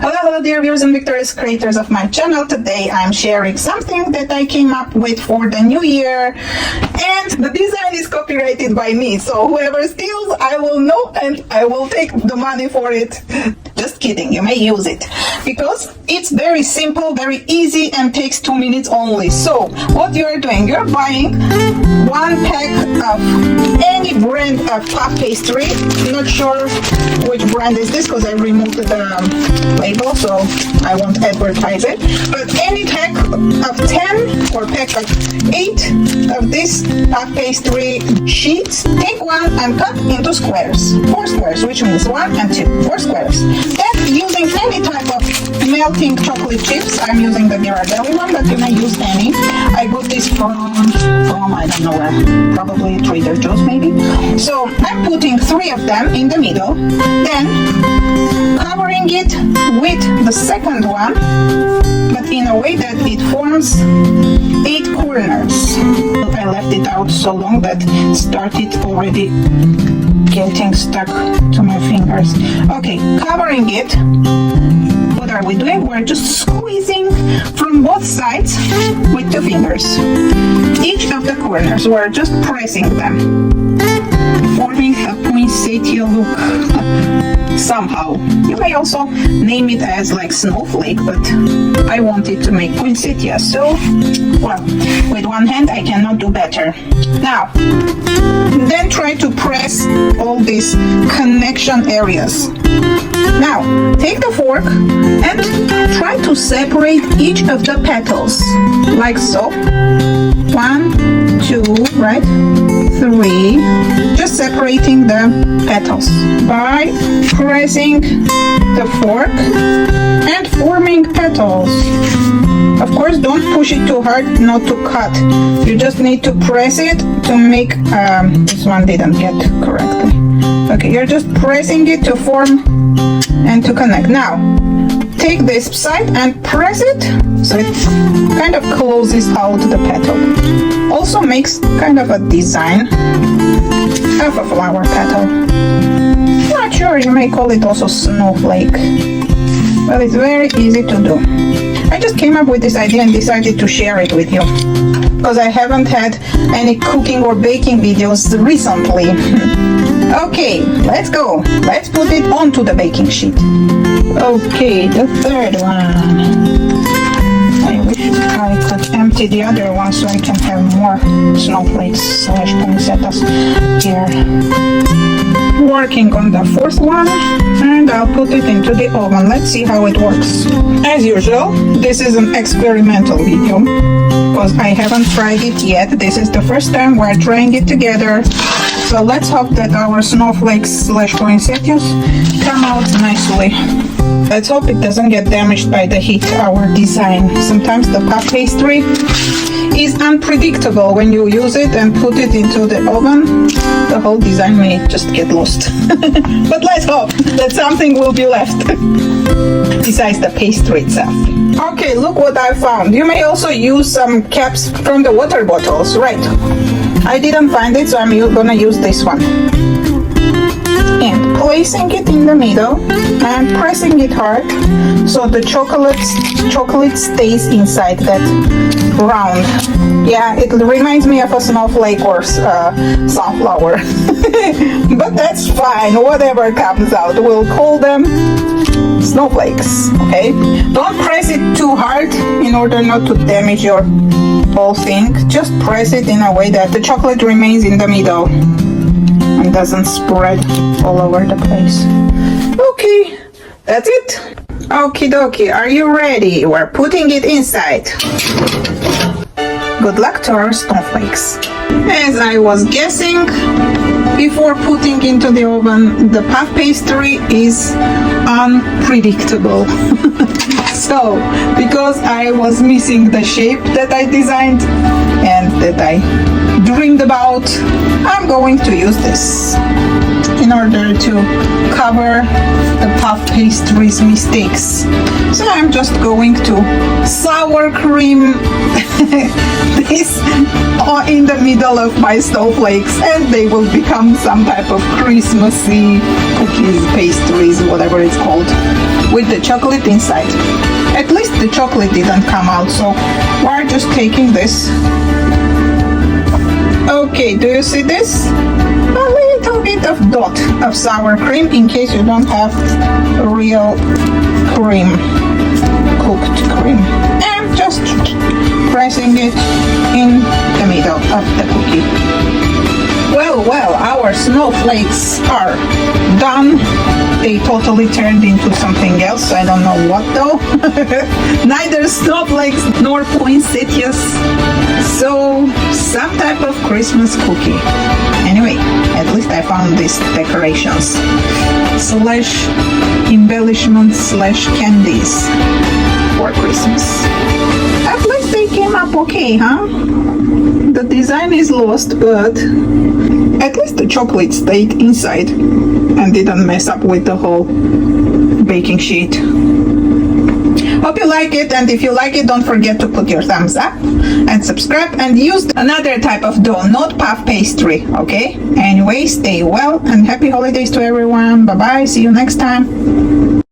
Hello dear viewers and victorious creators of my channel. Today I'm sharing something that I came up with for the new year, and the design is copyrighted by me, so whoever steals, I will know and I will take the money for it. Just kidding, you may use it because it's very simple, very easy, and takes 2 minutes only. So what you are doing, you're buying 1 pack of any brand of puff pastry. Not sure which brand is this because I removed the label, so I won't advertise it, but any pack of 10 or pack of 8 of this puff pastry sheets, take one and cut into squares, 4 squares, which means 1 and 2, 4 squares. Then using any type of melting chocolate chips, I'm using the Ghirardelli one, but you may use any. I got this from I don't know where, probably Trader Joe's maybe. So I'm putting 3 of them in the middle, then covering it with the second one, but in a way that it forms 8 corners. I left it out so long that it started already getting stuck to my fingers. Okay, covering it. What are we doing? We're just squeezing from both sides with 2 fingers. Each of the corners, we're just pressing them, forming a poinsettia look somehow. You may also name it as like snowflake, but I wanted to make poinsettia, so well, with one hand I cannot do better. Now, then try to press all these connection areas. Now, take the fork and try to separate each of the petals, like so. 1, 2, right? 3. Just separating the petals by pressing the fork and forming petals. Of course, don't push it too hard not to cut. You just need to press it to make, this one didn't get correctly. Okay, you're just pressing it to form and to connect. Now, take this side and press it so it kind of closes out the petal. Also makes kind of a design of a flower petal. Not sure, you may call it also snowflake, but it's very easy to do. I just came up with this idea and decided to share it with you because I haven't had any cooking or baking videos recently. Okay, let's go. Let's put it onto the baking sheet. Okay, the third one. I wish I could empty the other one so I can have more snowflakes / poinsettias here. Working on the 4th one, and I'll put it into the oven. Let's see how it works. As usual, this is an experimental video because I haven't tried it yet. This is the first time we're trying it together. So let's hope that our snowflakes / poinsettias come out nicely. Let's hope it doesn't get damaged by the heat, our design. Sometimes the puff pastry is unpredictable. When you use it and put it into the oven, the whole design may just get lost. But let's hope that something will be left besides the pastry itself. Okay, look what I found. You may also use some caps from the water bottles, right? I didn't find it, so I'm gonna use this one. And placing it in the middle and pressing it hard so the chocolate stays inside that round. Yeah, it reminds me of a snowflake or sunflower. But that's fine, whatever comes out. We'll call them snowflakes, okay? Don't press it too hard in order not to damage your whole thing. Just press it in a way that the chocolate remains in the middle and doesn't spread all over the place. Okay, that's it. Okie dokie, are you ready? We're putting it inside. Good luck to our snowflakes. As I was guessing, before putting into the oven, the puff pastry is unpredictable. So, because I was missing the shape that I designed and that I dreamed about, I'm going to use this in order to cover the puff pastry's mistakes. So I'm just going to sour cream this in the middle of my snowflakes, and they will become some type of Christmassy cookies, pastries, whatever it's called, with the chocolate inside. At least the chocolate didn't come out, so we're just taking this. Okay, do you see this? A little bit of dot of sour cream in case you don't have real cream, cooked cream. And just pressing it in the middle of the cookie. Well, our snowflakes are done. They totally turned into something else. I don't know what though. Neither snowflakes nor poinsettias. So, some type of Christmas cookie. Anyway, at least I found these decorations slash embellishments slash candies for Christmas. At least they came up okay, huh? The design is lost, but at least the chocolate stayed inside and didn't mess up with the whole baking sheet. Hope you like it, and if you like it, don't forget to put your thumbs up and subscribe, and use another type of dough, not puff pastry, okay? Anyway, stay well and happy holidays to everyone. Bye bye, see you next time.